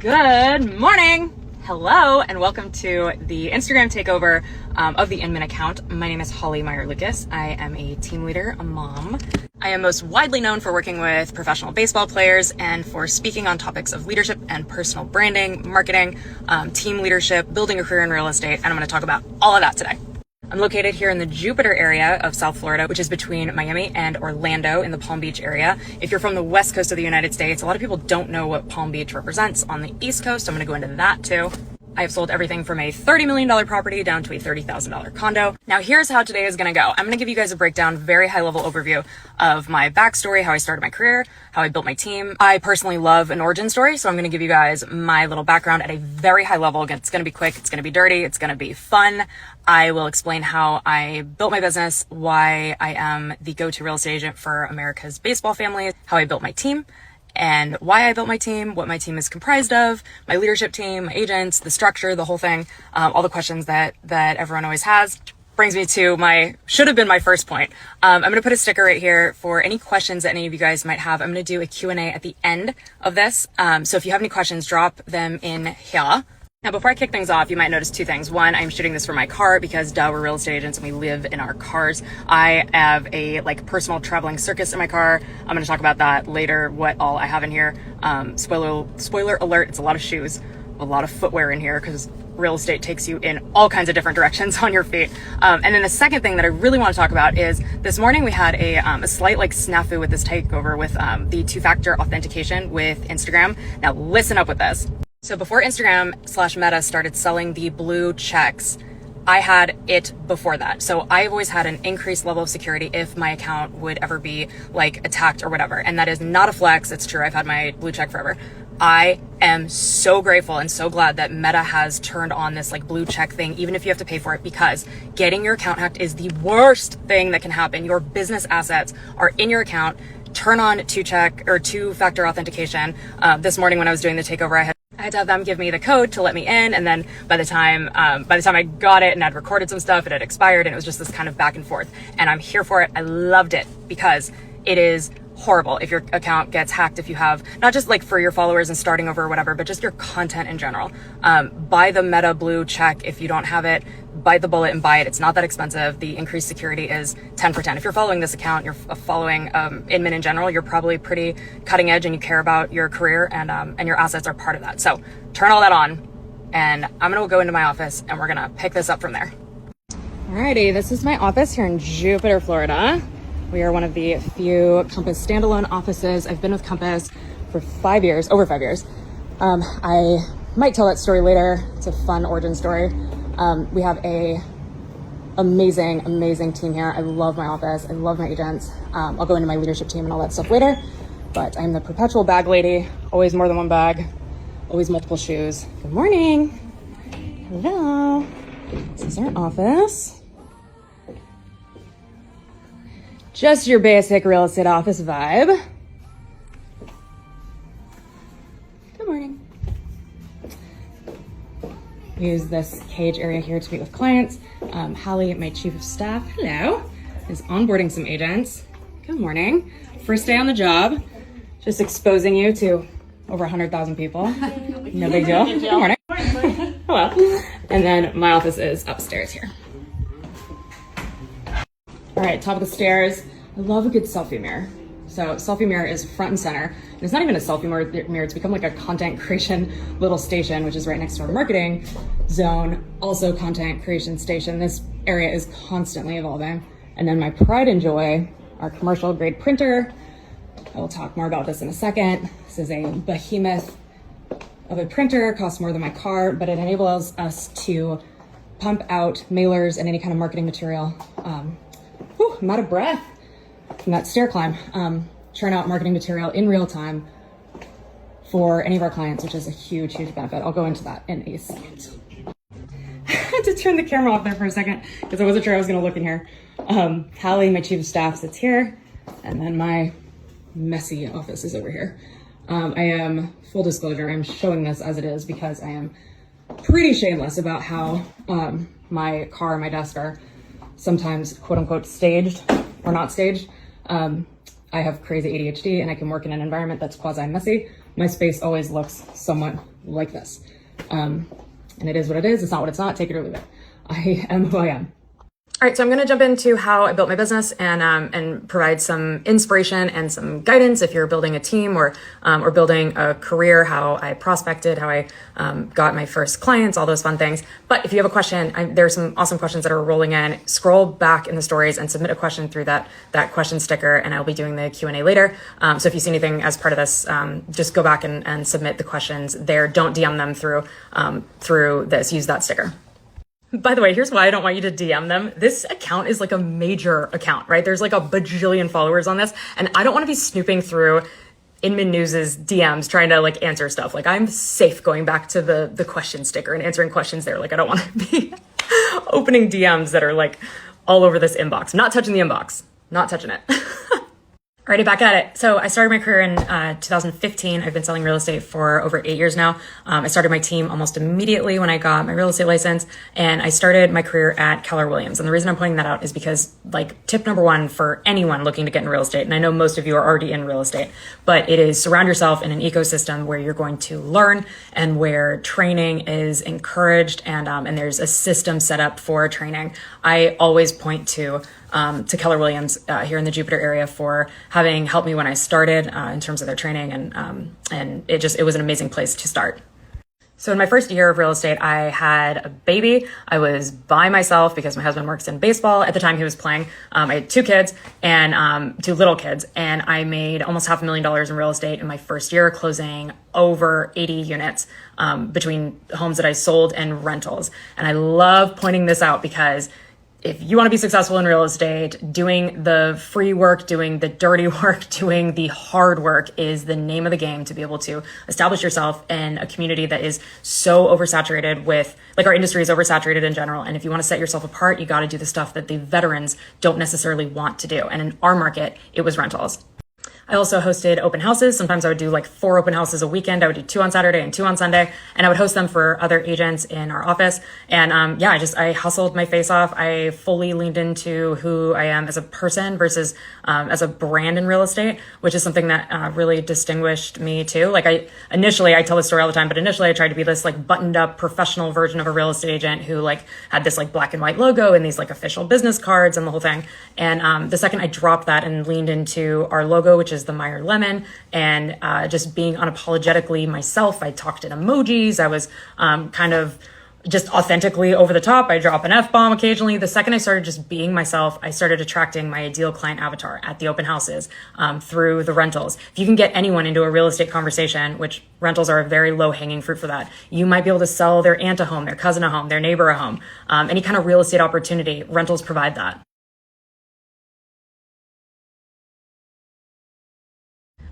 Good morning. Hello and welcome to the Instagram takeover of the Inman account. My name is Holly Meyer Lucas. I am a team leader, a mom. I am most widely known for working with professional baseball players and for speaking on topics of leadership and personal branding, marketing, team leadership, building a career in real estate, and I'm going to talk about all of that today. I'm located here in the Jupiter area of South Florida, which is between Miami and Orlando in the Palm Beach area. If you're from the west coast of the United States, a lot of people don't know what Palm Beach represents on the east coast. I'm going to go into that too. I have sold everything from a $30 million property down to a $30,000 condo. Now here's how today is going to go. I'm going to give you guys a breakdown, very high level overview of my backstory, how I started my career, how I built my team. I personally love an origin story, so I'm going to give you guys my little background at a very high level. Again, it's going to be quick, it's going to be dirty, it's going to be fun. I will explain how I built my business, why I am the go-to real estate agent for America's baseball family, how I built my team, and why I built my team, what my team is comprised of, my leadership team, my agents, the structure, the whole thing, all the questions that everyone always has. Brings me to should have been my first point. I'm going to put a sticker right here for any questions that any of you guys might have. I'm going to do a Q&A at the end of this. So if you have any questions, drop them in here. Now, before I kick things off, you might notice two things. One, I'm shooting this from my car because we're real estate agents and we live in our cars. I have a personal traveling circus in my car. I'm going to talk about that later, what all I have in here. Spoiler alert, it's a lot of shoes, a lot of footwear in here because real estate takes you in all kinds of different directions on your feet. And then the second thing that I really want to talk about is this morning we had a slight snafu with this takeover with the two-factor authentication with Instagram. Now listen up with this. So before Instagram/Meta started selling the blue checks, I had it before that. So I've always had an increased level of security if my account would ever be attacked or whatever. And that is not a flex. It's true. I've had my blue check forever. I am so grateful and so glad that Meta has turned on this blue check thing, even if you have to pay for it, because getting your account hacked is the worst thing that can happen. Your business assets are in your account. Turn on two-factor authentication. This morning when I was doing the takeover, I had to have them give me the code to let me in, and then by the time I got it and I'd recorded some stuff, it had expired, and it was just this kind of back and forth. And I'm here for it. I loved it because it is horrible if your account gets hacked, if you have not just for your followers and starting over or whatever, but just your content in general. Buy the Meta blue check if you don't have it. Bite the bullet and buy it. It's not that expensive. The increased security is 10 for 10. If you're following this account, you're following Inman in general, you're probably pretty cutting edge and you care about your career, and your assets are part of that. So turn all that on, and I'm gonna go into my office and we're gonna pick this up from there. Alrighty, this is my office here in Jupiter, Florida. We are one of the few Compass standalone offices. I've been with Compass for over 5 years. I might tell that story later. It's a fun origin story. We have a amazing team here. I love my office. I love my agents. I'll go into my leadership team and all that stuff later, but I'm the perpetual bag lady. Always more than one bag, always multiple shoes. Good morning. Hello. This is our office. Just your basic real estate office vibe. Good morning. We use this cage area here to meet with clients. Hallie, my chief of staff, hello, is onboarding some agents. Good morning. First day on the job, just exposing you to over 100,000 people. No big deal. Good morning. Hello. And then my office is upstairs here. All right, top of the stairs. I love a good selfie mirror. So selfie mirror is front and center. And it's not even a selfie mirror, it's become a content creation little station, which is right next to our marketing zone, also content creation station. This area is constantly evolving. And then my pride and joy, our commercial grade printer. I will talk more about this in a second. This is a behemoth of a printer, costs more than my car, but it enables us to pump out mailers and any kind of marketing material. I'm out of breath from that stair climb. Churn out marketing material in real time for any of our clients, which is a huge benefit. I'll go into that in a second. I had to turn the camera off there for a second because I wasn't sure I was going to look in here. Hallie, my chief of staff, sits here, and then my messy office is over here. I am, full disclosure, I'm showing this as it is because I am pretty shameless about how my car and my desk are sometimes quote unquote staged or not staged. I have crazy ADHD and I can work in an environment that's quasi messy. my space always looks somewhat like this. And it is what it is. It's not what it's not. Take it or leave it. I am who I am. All right, so I'm going to jump into how I built my business and provide some inspiration and some guidance if you're building a team or building a career, how I prospected, how I got my first clients, all those fun things. But if you have a question, there's some awesome questions that are rolling in. Scroll back in the stories and submit a question through that question sticker, and I'll be doing the Q&A later. So if you see anything as part of this, just go back and submit the questions there. Don't DM them through this. Use that sticker. By the way, here's why I don't want you to DM them. This account is like a major account, right? There's like a bajillion followers on this, and I don't want to be snooping through Inman News's DMs trying to like answer stuff. Like, I'm safe going back to the question sticker and answering questions there. Like, I don't want to be opening DMs that are like all over this inbox. I'm not touching the inbox. Not touching it. Alrighty, back at it. So I started my career in 2015. I've been selling real estate for over 8 years now. I started my team almost immediately when I got my real estate license, and I started my career at Keller Williams. And the reason I'm pointing that out is because, like, tip number one for anyone looking to get in real estate, and I know most of you are already in real estate, but it is surround yourself in an ecosystem where you're going to learn and where training is encouraged, and there's a system set up for training. I always point to Keller Williams here in the Jupiter area for having helped me when I started in terms of their training, and it was an amazing place to start. So in my first year of real estate, I had a baby. I was by myself because my husband works in baseball. At the time he was playing. I had 2 kids and 2 little kids, and I made almost $500,000 in real estate in my first year, closing over 80 units between homes that I sold and rentals. And I love pointing this out because if you want to be successful in real estate, doing the free work, doing the dirty work, doing the hard work is the name of the game to be able to establish yourself in a community that is so oversaturated with, like, our industry is oversaturated in general. And if you want to set yourself apart, you got to do the stuff that the veterans don't necessarily want to do. And in our market, it was rentals. I also hosted open houses. Sometimes I would do like 4 open houses a weekend. I would do 2 on Saturday and 2 on Sunday, and I would host them for other agents in our office. And I hustled my face off. I fully leaned into who I am as a person versus as a brand in real estate, which is something that really distinguished me too. Like, I tell this story all the time, but initially I tried to be this like buttoned up professional version of a real estate agent who like had this like black and white logo and these like official business cards and the whole thing. And the second I dropped that and leaned into our logo, which is the Meyer lemon, and just being unapologetically myself. I talked in emojis. I was kind of just authentically over the top. I drop an F-bomb occasionally. The second I started just being myself, I started attracting my ideal client avatar at the open houses through the rentals. If you can get anyone into a real estate conversation, which rentals are a very low-hanging fruit for that, you might be able to sell their aunt a home, their cousin a home, their neighbor a home, any kind of real estate opportunity. Rentals provide that.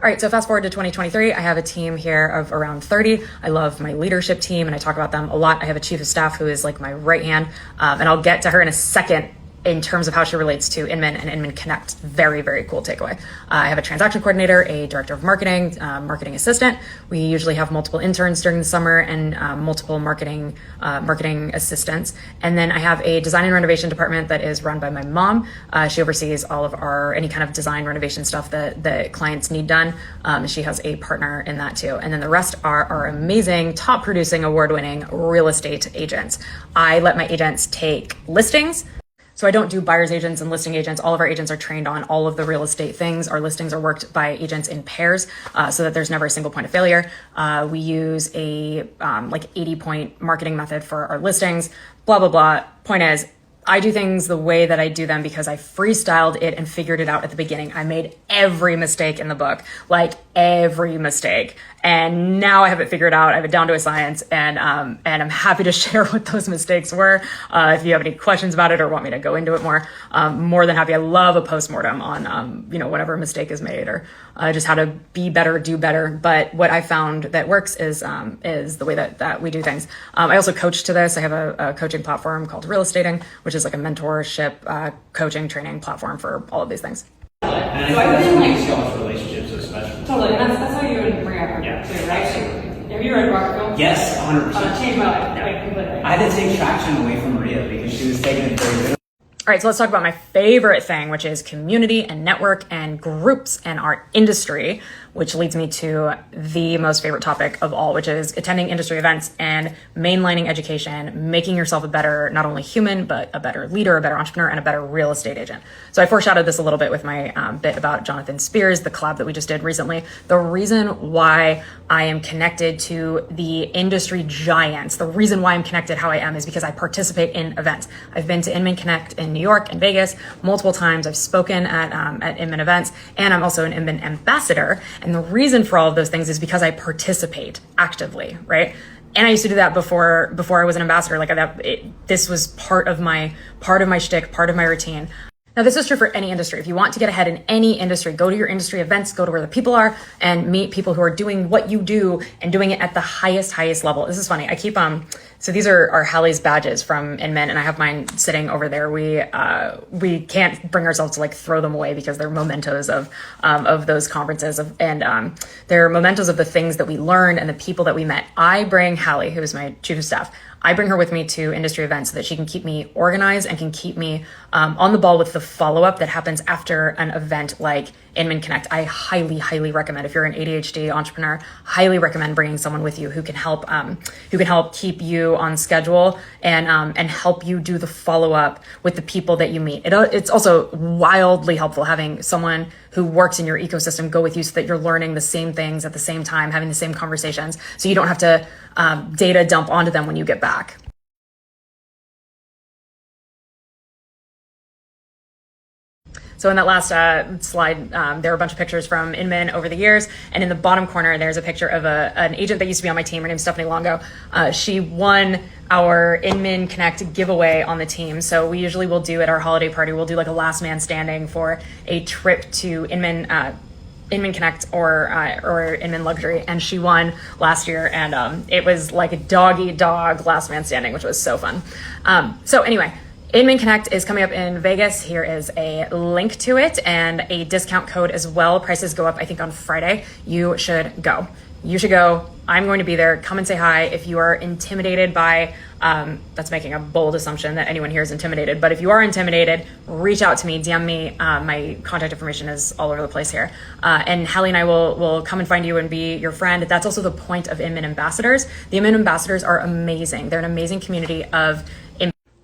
All right, so fast forward to 2023, I have a team here of around 30. I love my leadership team, and I talk about them a lot. I have a chief of staff who is like my right hand, and I'll get to her in a second in terms of how she relates to Inman and Inman Connect. Very, very cool takeaway. I have a transaction coordinator, a director of marketing, marketing assistant. We usually have multiple interns during the summer and multiple marketing assistants. And then I have a design and renovation department that is run by my mom. She oversees all of any kind of design renovation stuff that clients need done. She has a partner in that too. And then the rest are our amazing, top producing, award-winning real estate agents. I let my agents take listings. So I don't do buyer's agents and listing agents. All of our agents are trained on all of the real estate things. Our listings are worked by agents in pairs so that there's never a single point of failure. We use a 80-point marketing method for our listings, blah, blah, blah. Point is, I do things the way that I do them because I freestyled it and figured it out at the beginning. I made every mistake in the book, like every mistake. And now I have it figured out. I have it down to a science, and I'm happy to share what those mistakes were. If you have any questions about it or want me to go into it more than happy. I love a postmortem on, whatever mistake is made or just how to be better, do better. But what I found that works is the way that we do things. I also coach to this. I have a coaching platform called Real Estating, which is like a mentorship, coaching, training platform for all of these things. And I think that's what makes y'all's relationships so special. Totally, and that's how you and Maria are too, right? Absolutely. Have you read Rockville? Yes, 100%. Changed my life, like, completely. I had to take traction away from Maria because she was taking it very good. All right, so let's talk about my favorite thing, which is community and network and groups and our industry. which leads me to the most favorite topic of all, which is attending industry events and mainlining education, making yourself a better, not only human, but a better leader, a better entrepreneur, and a better real estate agent. So I foreshadowed this a little bit with my bit about Jonathan Spears, the collab that we just did recently. The reason why I am connected to the industry giants, the reason why I'm connected how I am is because I participate in events. I've been to Inman Connect in New York and Vegas multiple times. I've spoken at Inman events, and I'm also an Inman ambassador. And the reason for all of those things is because I participate actively, right? And I used to do that before I was an ambassador. This was part of my shtick, part of my routine. Now, this is true for any industry. If you want to get ahead in any industry, go to your industry events, go to where the people are, and meet people who are doing what you do and doing it at the highest level. This is funny. I keep so these are Hallie's badges from Inman, and I have mine sitting over there. We can't bring ourselves to throw them away because they're mementos of those conferences, and they're mementos of the things that we learned and the people that we met. I bring Hallie, who is my chief of staff. I bring her with me to industry events so that she can keep me organized and can keep me on the ball with the follow-up that happens after an event like Inman Connect. I highly recommend, if you're an ADHD entrepreneur, highly recommend bringing someone with you who can help keep you on schedule and help you do the follow-up with the people that you meet. It's also wildly helpful having someone who works in your ecosystem go with you so that you're learning the same things at the same time, having the same conversations, so you don't have to data dump onto them when you get back. So in that last slide, there are a bunch of pictures from Inman over the years. And in the bottom corner, there's a picture of an agent that used to be on my team. Her name's Stephanie Longo. She won our Inman Connect giveaway on the team. So we usually will do at our holiday party, we'll do a last man standing for a trip to Inman Connect or Inman Luxury, and she won last year, and it was like a dog eat dog last man standing, which was so fun. So anyway, Inman Connect is coming up in Vegas. Here is a link to it and a discount code as well. Prices go up, I think, on Friday. You should go. You should go. I'm going to be there. Come and say hi. If you are intimidated by, that's making a bold assumption that anyone here is intimidated, but if you are intimidated, reach out to me, DM me. My contact information is all over the place here. And Hallie and I will come and find you and be your friend. That's also the point of Inman Ambassadors. The Inman Ambassadors are amazing. They're an amazing community of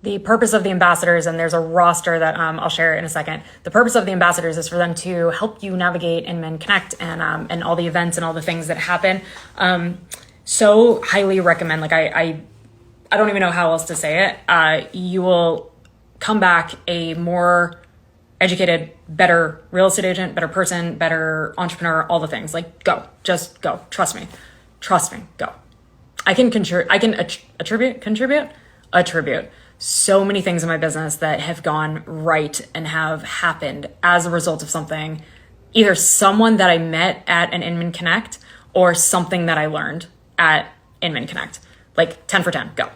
the purpose of the ambassadors, and there's a roster that I'll share in a second. The purpose of the ambassadors is for them to help you navigate Inman Connect and all the events and all the things that happen. So highly recommend. I don't even know how else to say it. You will come back a more educated, better real estate agent, better person, better entrepreneur, all the things. Go, just go. Trust me, go. I can attribute so many things in my business that have gone right and have happened as a result of something, either someone that I met at an Inman Connect or something that I learned at Inman Connect. 10 for 10, go.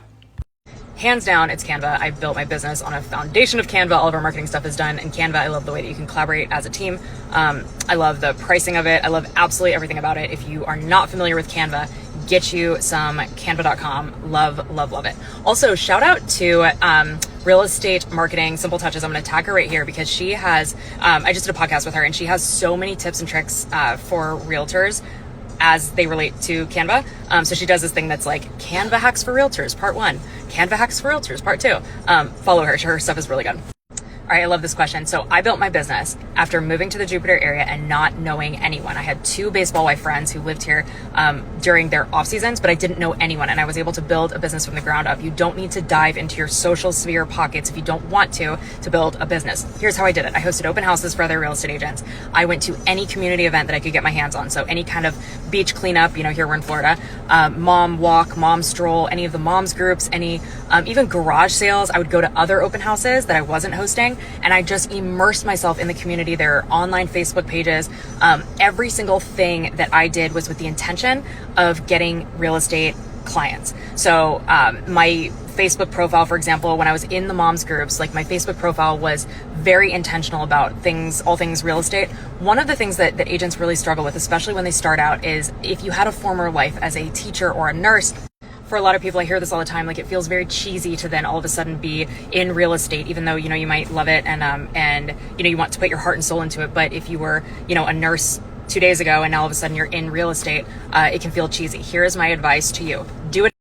Hands down, it's Canva. I built my business on a foundation of Canva. All of our marketing stuff is done in Canva. I love the way that you can collaborate as a team. I love the pricing of it. I love absolutely everything about it. If you are not familiar with Canva, get you some canva.com. Love it. Also, shout out to Real Estate Marketing Simple Touches. I'm going to tag her right here because she has, I just did a podcast with her, and she has so many tips and tricks for realtors as they relate to Canva. So she does this thing that's Canva hacks for realtors, part 1, Canva hacks for realtors, part 2. Follow her. Her stuff is really good. All right, I love this question. So I built my business after moving to the Jupiter area and not knowing anyone. I had 2 baseball wife friends who lived here during their off seasons, but I didn't know anyone, and I was able to build a business from the ground up. You don't need to dive into your social sphere pockets if you don't want to build a business. Here's how I did it. I hosted open houses for other real estate agents. I went to any community event that I could get my hands on. So any kind of beach cleanup, here we're in Florida, mom walk, mom stroll, any of the moms groups, any even garage sales. I would go to other open houses that I wasn't hosting, and I just immersed myself in the community. There are online Facebook pages. Every single thing that I did was with the intention of getting real estate clients. So my Facebook profile, for example, when I was in the moms groups, my Facebook profile was very intentional about all things real estate. One of the things that agents really struggle with, especially when they start out, is if you had a former life as a teacher or a nurse. For a lot of people, I hear this all the time, it feels very cheesy to then all of a sudden be in real estate, even though, you might love it and you want to put your heart and soul into it. But if you were, a nurse 2 days ago and now all of a sudden you're in real estate, it can feel cheesy. Here is my advice to you. Do it